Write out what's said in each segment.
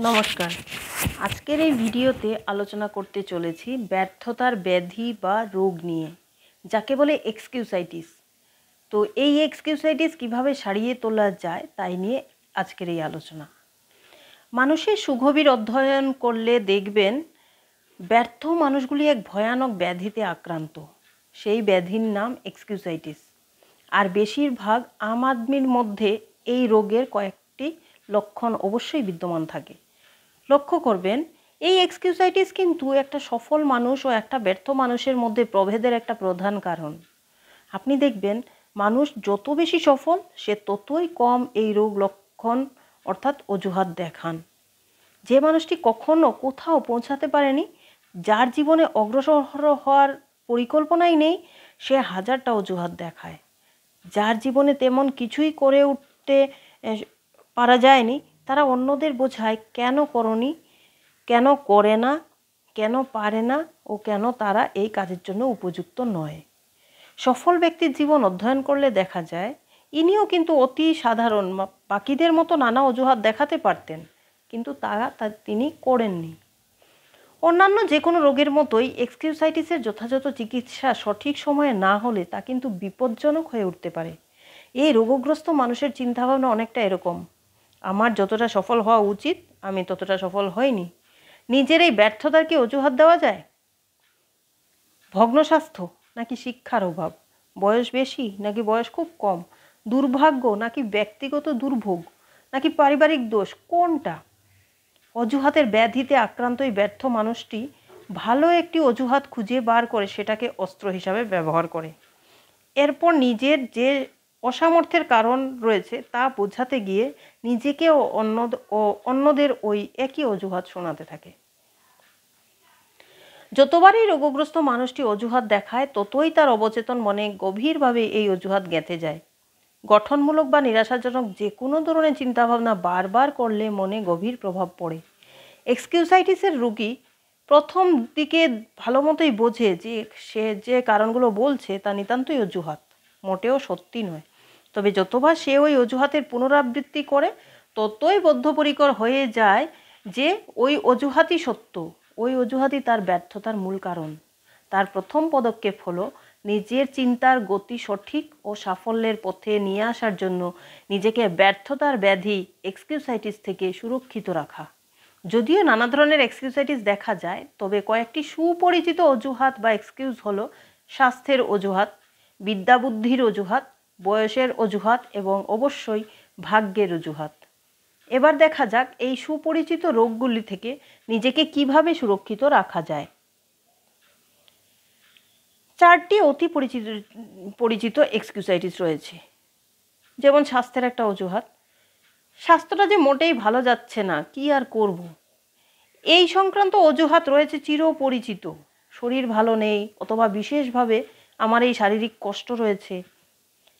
নমস্কার। আজকের এই ভিডিওতে আলোচনা করতে চলেছি ব্যর্থতার ব্যাধি বা রোগ নিয়ে, যাকে বলে এক্সকিউসাইটিস। তো এই এক্সকিউসাইটিস কিভাবে সারিয়ে তোলা যায় তাই নিয়ে আজকের এই আলোচনা। মানুষের সুগভীর অধ্যয়ন করলে দেখবেন ব্যর্থ মানুষগুলি এক ভয়ানক ব্যাধিতে আক্রান্ত। সেই ব্যাধির নাম এক্সকিউসাইটিস। আর বেশিরভাগ আম আদমির মধ্যে এই রোগের কয়েকটি লক্ষণ অবশ্যই বিদ্যমান থাকে। লক্ষ্য করবেন, এই এক্সকিউসাইটিস কিন্তু একটা সফল মানুষ ও একটা ব্যর্থ মানুষের মধ্যে প্রভেদের একটা প্রধান কারণ। আপনি দেখবেন মানুষ যত বেশি সফল সে ততই কম এই রোগ লক্ষণ অর্থাৎ অজুহাত দেখান। যে মানুষটি কখনো কোথাও পৌঁছাতে পারেনি, যার জীবনে অগ্রসর হওয়ার পরিকল্পনাই নেই, সে হাজারটা অজুহাত দেখায়। যার জীবনে তেমন কিছুই করে উঠতে পারা যায়নি, তারা অন্যদের বোঝায় কেন করনি, কেন করে না, কেন পারে না ও কেন তারা এই কাজের জন্য উপযুক্ত নয়। সফল ব্যক্তির জীবন অধ্যয়ন করলে দেখা যায় ইনিও কিন্তু অতি সাধারণ বাকিদের মতো নানা অজুহাত দেখাতে পারতেন, কিন্তু তিনি করেননি। অন্যান্য যে কোনো রোগের মতোই এক্সকিউসাইটিসের যথাযথ চিকিৎসা সঠিক সময়ে না হলে তা কিন্তু বিপজ্জনক হয়ে উঠতে পারে। এই রোগগ্রস্ত মানুষের চিন্তাভাবনা অনেকটা এরকম: আমার যতটা সফল হওয়া উচিত আমি ততটা সফল হইনি। নিজের এই ব্যর্থতার কি অজুহাত দেওয়া যায়? ভগ্ন স্বাস্থ্য নাকি শিক্ষার অভাব, বয়স বেশি নাকি বয়স খুব কম, দুর্ভাগ্য নাকি ব্যক্তিগত দুর্ভোগ, নাকি পারিবারিক দোষ, কোনটা? অজুহাতের ব্যাধিতে আক্রান্ত এই ব্যর্থ মানুষটি ভালো একটি অজুহাত খুঁজে বার করে সেটাকে অস্ত্র হিসাবে ব্যবহার করে। এরপর নিজের যে অসামর্থ্যের কারণ রয়েছে তা বোঝাতে গিয়ে নিজেকে ও অন্যদের ওই একই অজুহাত শোনাতে থাকে। যতবারই রোগগ্রস্ত মানুষটি অজুহাত দেখায়, ততই তার অবচেতন মনে গভীরভাবে এই অজুহাত গেঁথে যায়। গঠনমূলক বা নিরাশাজনক যে কোনো ধরনের চিন্তাভাবনা বারবার করলে মনে গভীর প্রভাব পড়ে। এক্সকিউসাইটিসের রোগী প্রথম দিকে ভালো মতোই বোঝে যে সে যে কারণগুলো বলছে তা নিতান্তই অজুহাত, মোটেও সত্যি নয়। তবে যতবার সে ওই অজুহাতের পুনরাবৃত্তি করে, ততই বদ্ধপরিকর হয়ে যায় যে ওই অজুহাতই সত্য, ওই অজুহাতই তার ব্যর্থতার মূল কারণ। তার প্রথম পদক্ষেপ হলো নিজের চিন্তার গতি সঠিক ও সাফল্যের পথে নিয়ে আসার জন্য নিজেকে ব্যর্থতার ব্যাধি এক্সকিউসাইটিস থেকে সুরক্ষিত রাখা। যদিও নানা ধরনের এক্সকিউসাইটিস দেখা যায়, তবে কয়েকটি সুপরিচিত অজুহাত বা এক্সকিউজ হলো স্বাস্থ্যের অজুহাত, বিদ্যাবুদ্ধির অজুহাত, বয়সের অজুহাত এবং অবশ্যই ভাগ্যের অজুহাত। এবার দেখা যাক এই সুপরিচিত রোগগুলি থেকে নিজেকে কিভাবে সুরক্ষিত রাখা যায়। চারটি অতি পরিচিত এক্সকিউসাইটিস রয়েছে। যেমন স্বাস্থ্যের একটা অজুহাত: স্বাস্থ্যটা যে মোটেই ভালো যাচ্ছে না, কি আর করব। এই সংক্রান্ত অজুহাত রয়েছে চিরপরিচিত। শরীর ভালো নেই, অথবা বিশেষভাবে আমার এই শারীরিক কষ্ট রয়েছে।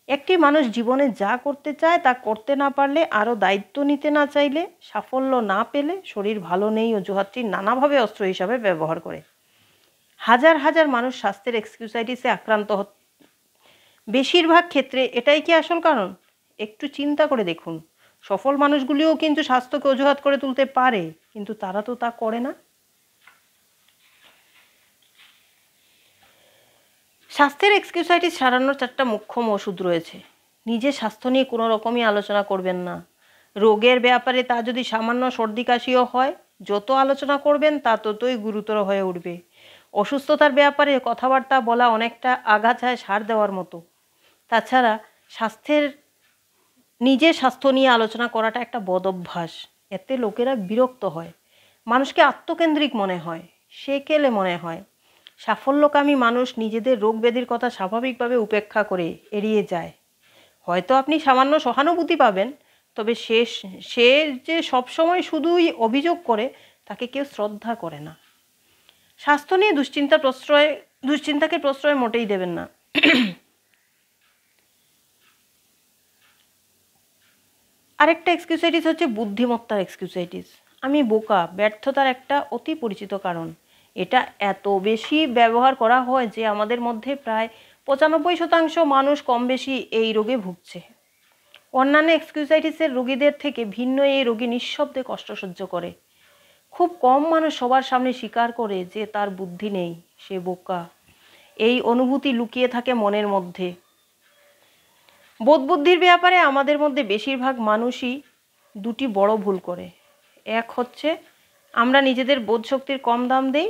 একটি মানুষ জীবনে যা করতে চায় তা করতে না পারলে, আরও দায়িত্ব নিতে না চাইলে, সাফল্য না পেলে শরীর ভালো নেই অজুহাতটি নানাভাবে অস্ত্র হিসাবে ব্যবহার করে। হাজার হাজার মানুষ স্বাস্থ্যের এক্সকিউসাইটিসে আক্রান্ত বেশিরভাগ ক্ষেত্রে এটাই কি আসল কারণ? একটু চিন্তা করে দেখুন। সফল মানুষগুলিও কিন্তু স্বাস্থ্যকে অজুহাত করে তুলতে পারে, কিন্তু তারা তো তা করে না। স্বাস্থ্যের এক্সকিউসাইটিস সারানোর চারটা মুখ্য ওষুধ রয়েছে। নিজের স্বাস্থ্য নিয়ে কোনো রকমই আলোচনা করবেন না। রোগের ব্যাপারে তা যদি সামান্য সর্দি কাশিও হয়, যত আলোচনা করবেন তা ততই গুরুতর হয়ে উঠবে। অসুস্থতার ব্যাপারে কথাবার্তা বলা অনেকটা আগাছায় সার দেওয়ার মতো। তাছাড়া নিজের স্বাস্থ্য নিয়ে আলোচনা করাটা একটা বদ অভ্যাস। এতে লোকেরা বিরক্ত হয়, মানুষকে আত্মকেন্দ্রিক মনে হয়, সেকেলে মনে হয়। সাফল্যকামী মানুষ নিজেদের রোগ ব্যাধির কথা স্বাভাবিকভাবে উপেক্ষা করে এড়িয়ে যায়। হয়তো আপনি সামান্য সহানুভূতি পাবেন, তবে সে যে সবসময় শুধুই অভিযোগ করে, তাকে কেউ শ্রদ্ধা করে না। স্বাস্থ্য নিয়ে দুশ্চিন্তাকে প্রশ্রয় মোটেই দেবেন না। আরেকটা এক্সকিউসাইটিস হচ্ছে বুদ্ধিমত্তার এক্সকিউসাইটিস। আমি বোকা ব্যর্থতার একটা অতি পরিচিত কারণ। এটা এত বেশি ব্যবহার করা হয় যে আমাদের মধ্যে প্রায় 95% মানুষ কম বেশি এই রোগে ভুগছে। অন্যান্য এক্সকিউসাইটিসের রোগীদের থেকে ভিন্ন এই রোগী নিঃশব্দে কষ্ট সহ্য করে। খুব কম মানুষ সবার সামনে স্বীকার করে যে তার বুদ্ধি নেই, সে বোকা। এই অনুভূতি লুকিয়ে থাকে মনের মধ্যে। বোধবুদ্ধির ব্যাপারে আমাদের মধ্যে বেশিরভাগ মানুষই দুটি বড় ভুল করে। এক হচ্ছে আমরা নিজেদের বোধশক্তির কম দাম দেই,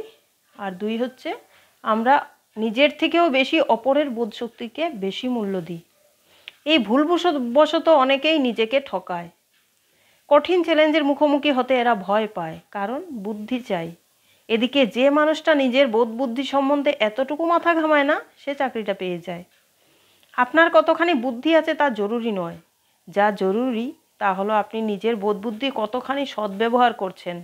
আর দুই হচ্ছে আমরা নিজের থেকেও বেশি অপরের বোধশক্তিকে বেশি মূল্য দিই। এই ভুলবশত অনেকেই নিজেকে ঠকায়। কঠিন চ্যালেঞ্জের মুখোমুখি হতে এরা ভয় পায়, কারণ বুদ্ধি চাই। এদিকে যে মানুষটা নিজের বোধ বুদ্ধি সম্বন্ধে এতটুকু মাথা ঘামায় না, সে চাকরিটা পেয়ে যায়। আপনার কতখানি বুদ্ধি আছে তা জরুরি নয়, যা জরুরি তা হলো আপনি নিজের বোধ বুদ্ধি কতখানি সদ্ব্যবহার করছেন।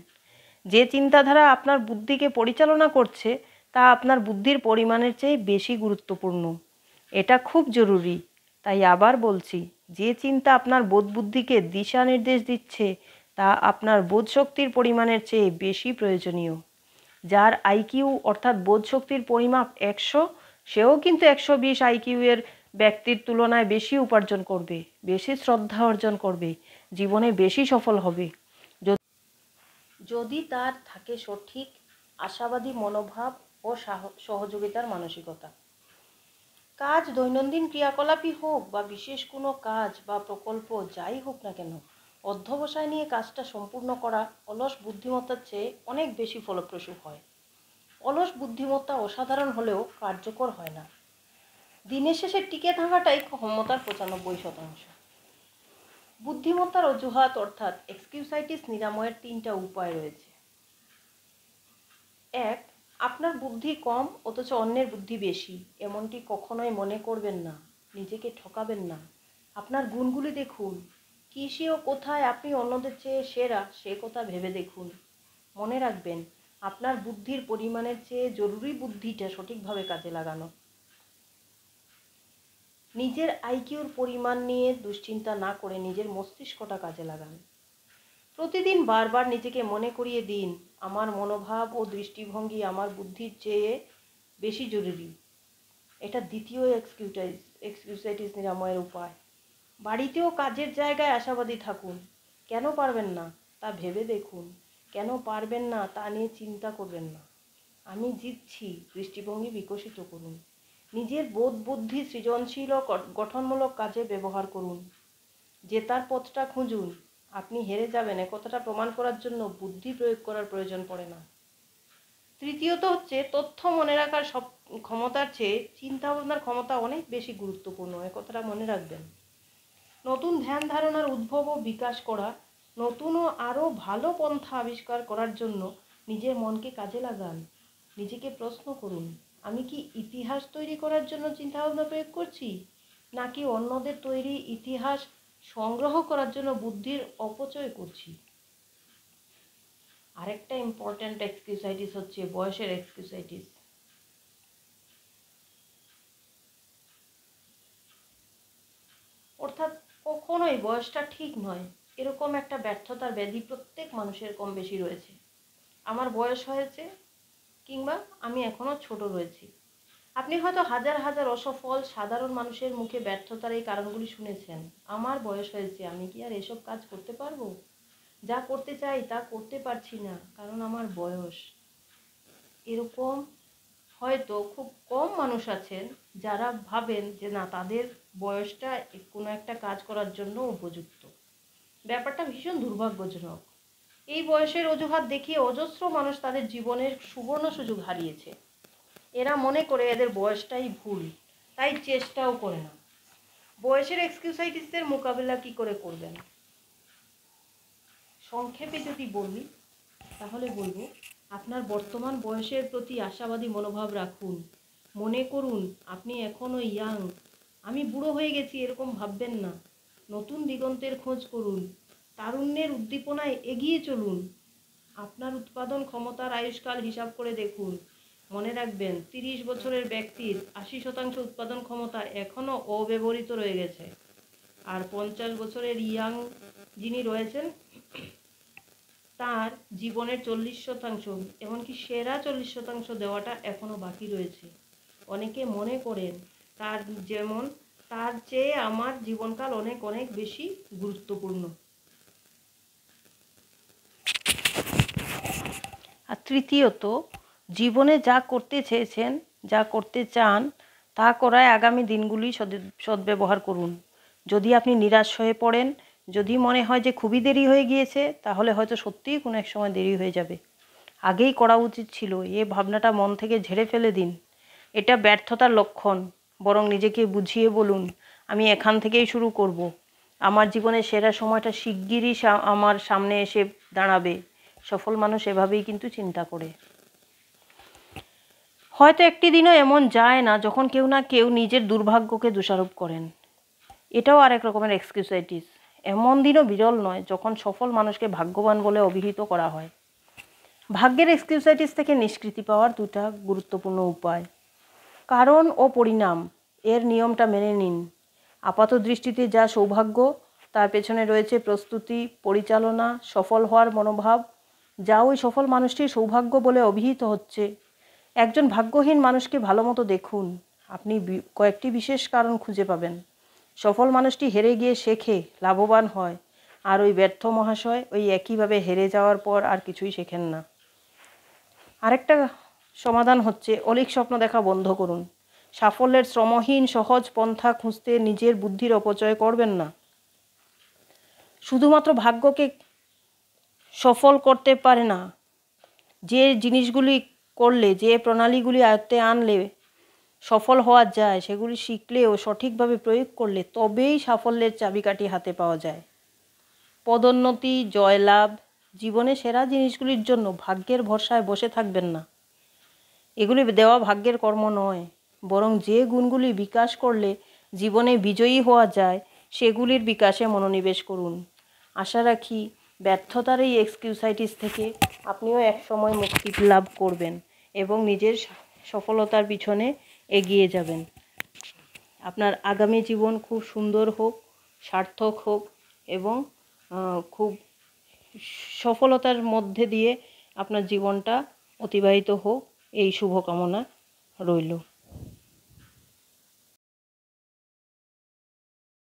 যে চিন্তাধারা আপনার বুদ্ধিকে পরিচালনা করছে তা আপনার বুদ্ধির পরিমাণের চেয়ে বেশি গুরুত্বপূর্ণ। এটা খুব জরুরি। তাই আবার বলছি, যে চিন্তা আপনার বোধ বুদ্ধিকে দিশা নির্দেশ দিচ্ছে তা আপনার বোধশক্তির পরিমাণের চেয়ে বেশি প্রয়োজনীয়। যার আইকিউ অর্থাৎ বোধশক্তির পরিমাপ 100, সেও কিন্তু 120 আইকিউ এর ব্যক্তির তুলনায় বেশি উপার্জন করবে, বেশি শ্রদ্ধা অর্জন করবে, জীবনে বেশি সফল হবে, যদি তার থাকে সঠিক আশাবাদী মনোভাব ও সহযোগিতার মানসিকতা। কাজ দৈনন্দিন ক্রিয়াকলাপই হোক বা বিশেষ কোনো কাজ বা প্রকল্প যাই হোক না কেন, অধ্যবসায় নিয়ে কাজটা সম্পূর্ণ করা অলস বুদ্ধিমত্তার চেয়ে অনেক বেশি ফলপ্রসূ হয়। অলস বুদ্ধিমত্তা অসাধারণ হলেও কার্যকর হয় না। দিনের শেষে টিকে থাকাটাই ক্ষমতার 95%। বুদ্ধিমত্তার অজুহাত অর্থাৎ এক্সকিউসাইটিস নিরাময়ের 3টা উপায় রয়েছে। 1. আপনার বুদ্ধি কম অথচ অন্যের বুদ্ধি বেশি, এমনটি কখনোই মনে করবেন না, নিজেকে ঠকাবেন না। আপনার গুণগুলি দেখুন, কিসে ও কোথায় আপনি অন্যদের চেয়ে সেরা সে কথা ভেবে দেখুন। মনে রাখবেন, আপনার বুদ্ধির পরিমাণের চেয়ে জরুরি বুদ্ধিটা সঠিকভাবে কাজে লাগানো। নিজের আইকিউর পরিমাণ নিয়ে দুশ্চিন্তা না করে নিজের মস্তিষ্কটা কাজে লাগান। প্রতিদিন বারবার নিজেকে মনে করিয়ে দিন, আমার মনোভাব ও দৃষ্টিভঙ্গি আমার বুদ্ধির চেয়ে বেশি জরুরি। এটা দ্বিতীয় এক্সকিউসাইটিস নিরাময়ের উপায়। বাড়িতেও কাজের জায়গায় আশাবাদী থাকুন। কেন পারবেন না তা ভেবে দেখুন, কেন পারবেন না তা নিয়ে চিন্তা করবেন না। আমি জিতছি দৃষ্টিভঙ্গি বিকশিত করুন। নিজের বোধ বুদ্ধি সৃজনশীল ও গঠনমূলক কাজে ব্যবহার করুন। জেতার পথটা খুঁজুন। আপনি হেরে যাবেন এ কথাটা প্রমাণ করার জন্য বুদ্ধি প্রয়োগ করার প্রয়োজন পড়ে না। তৃতীয়ত হচ্ছে, তথ্য মনে রাখার সব ক্ষমতার চেয়ে চিন্তা ভাবনার ক্ষমতা অনেক বেশি গুরুত্বপূর্ণ, এ কথাটা মনে রাখবেন। নতুন ধ্যান ধারণার উদ্ভব ও বিকাশ করা, নতুন ও আরও ভালো পন্থা আবিষ্কার করার জন্য নিজের মনকে কাজে লাগান। নিজেকে প্রশ্ন করুন, আমি কি ইতিহাস তৈরি করার জন্য চিন্তাভাবনা প্রয়োগ করছি, নাকি অন্যদের তৈরি ইতিহাস সংগ্রহ করার জন্য বুদ্ধির অপচয় করছি। আরেকটা ইম্পর্ট্যান্ট এক্সকিউসাইটিস হচ্ছে বয়সের এক্সকিউসাইটিস। অর্থাৎ কখনোই বয়সটা ঠিক নয় এরকম একটা ব্যর্থতার ব্যাধি প্রত্যেক মানুষের কম বেশি রয়েছে। আমার বয়স হয়েছে, কিংবা আমি এখনও ছোট রয়েছি। আপনি হয়তো হাজার হাজার অসফল সাধারণ মানুষের মুখে ব্যর্থতার এই কারণগুলি শুনেছেন। আমার বয়স হয়েছে, আমি কি আর এসব কাজ করতে পারবো? যা করতে চাই তা করতে পারছি না, কারণ আমার বয়স। এরকম হয়তো খুব কম মানুষ আছেন যারা ভাবেন যে না, তাদের বয়সটা কোনো একটা কাজ করার জন্য উপযুক্ত। ব্যাপারটা ভীষণ দুর্ভাগ্যজনক। এই বয়সের অজুহাত দেখিয়ে অজস্র মানুষ তাদের জীবনের সুবর্ণ সুযোগ হারিয়েছে। এরা মনে করে এদের বয়সটাই ভুল, তাই চেষ্টাও করে না। বয়সের এক্সকিউসাইটিসের মোকাবিলা কি করে করবেন? সংক্ষেপে যদি বলি তাহলে বলবো, আপনার বর্তমান বয়সের প্রতি আশাবাদী মনোভাব রাখুন। মনে করুন আপনি এখনও ইয়াং। আমি বুড়ো হয়ে গেছি এরকম ভাববেন না। নতুন দিগন্তের খোঁজ করুন। তারুণ্যের উদ্দীপনায় এগিয়ে চলুন। আপনার উৎপাদন ক্ষমতার আয়ুষ্কাল হিসাব করে দেখুন। মনে রাখবেন, 30 বছরের ব্যক্তির 80% উৎপাদন ক্ষমতা এখনও অব্যবহৃত রয়ে গেছে, আর 50 বছরের ইয়াং যিনি রয়েছেন তার জীবনের 40%, এমনকি সেরা 40% দেওয়াটা এখনও বাকি রয়েছে। অনেকে মনে করেন তার চেয়ে আমার জীবনকাল অনেক অনেক বেশি গুরুত্বপূর্ণ। আর তৃতীয়ত, জীবনে যা করতে চেয়েছেন, যা করতে চান, তা করায় আগামী দিনগুলি সদ্ব্যবহার করুন। যদি আপনি নিরাশ হয়ে পড়েন, যদি মনে হয় যে খুবই দেরি হয়ে গিয়েছে, তাহলে হয়তো সত্যিই কোনো এক সময় দেরি হয়ে যাবে। আগেই করা উচিত ছিল, এ ভাবনাটা মন থেকে ঝেড়ে ফেলে দিন। এটা ব্যর্থতার লক্ষণ। বরং নিজেকে বুঝিয়ে বলুন, আমি এখান থেকেই শুরু করব। আমার জীবনের সেরা সময়টা শিগগিরই আমার সামনে এসে দাঁড়াবে। সফল মানুষ এভাবেই কিন্তু চিন্তা করে। হয়তো একটি দিনও এমন যায় না যখন কেউ না কেউ নিজের দুর্ভাগ্যকে দোষারোপ করেন। এটাও আরেক রকমের এক্সকিউসাইটিস। এমন দিনও বিরল নয় যখন সফল মানুষকে ভাগ্যবান বলে অভিহিত করা হয়। ভাগ্যের এক্সকিউসাইটিস থেকে নিষ্কৃতি পাওয়ার দুটা গুরুত্বপূর্ণ উপায়: কারণ ও পরিণাম, এর নিয়মটা মেনে নিন। আপাত দৃষ্টিতে যা সৌভাগ্য, তার পেছনে রয়েছে প্রস্তুতি, পরিচালনা, সফল হওয়ার মনোভাব, যা ওই সফল মানুষটির সৌভাগ্য বলে অভিহিত হচ্ছে। একজন ভাগ্যহীন মানুষকে ভালো মতো দেখুন, আপনি কয়েকটি বিশেষ কারণ খুঁজে পাবেন। সফল মানুষটি হেরে গিয়ে শেখে, লাভবান হয়, আর ওই ব্যর্থ মহাশয় ওই একইভাবে হেরে যাওয়ার পর আর কিছুই শেখেন না। আরেকটা সমাধান হচ্ছে অলীক স্বপ্ন দেখা বন্ধ করুন। সাফল্যের শ্রমহীন সহজ পন্থা খুঁজতে নিজের বুদ্ধির অপচয় করবেন না। শুধুমাত্র ভাগ্যকে সফল করতে পারে না, যে জিনিসগুলি করলে, যে প্রণালীগুলি আয়ত্তে আনলে সফল হওয়া যায়, সেগুলি শিখলে ও সঠিকভাবে প্রয়োগ করলে তবেই সাফল্যের চাবিকাঠি হাতে পাওয়া যায়। পদোন্নতি, জয়লাভ, জীবনে সেরা জিনিসগুলির জন্য ভাগ্যের ভরসায় বসে থাকবেন না। এগুলি দেওয়া ভাগ্যের কর্ম নয়, বরং যে গুণগুলি বিকাশ করলে জীবনে বিজয়ী হওয়া যায়, সেগুলির বিকাশে মনোনিবেশ করুন। আশা রাখি ব্যর্থতার এই এক্সকিউসাইটিস থেকে আপনিও একসময় মুক্তি লাভ করবেন এবং নিজের সফলতার পিছনে এগিয়ে যাবেন। আপনার আগামী জীবন খুব সুন্দর হোক, সার্থক হোক এবং খুব সফলতার মধ্যে দিয়ে আপনার জীবনটা অতিবাহিত হোক, এই শুভকামনা রইল।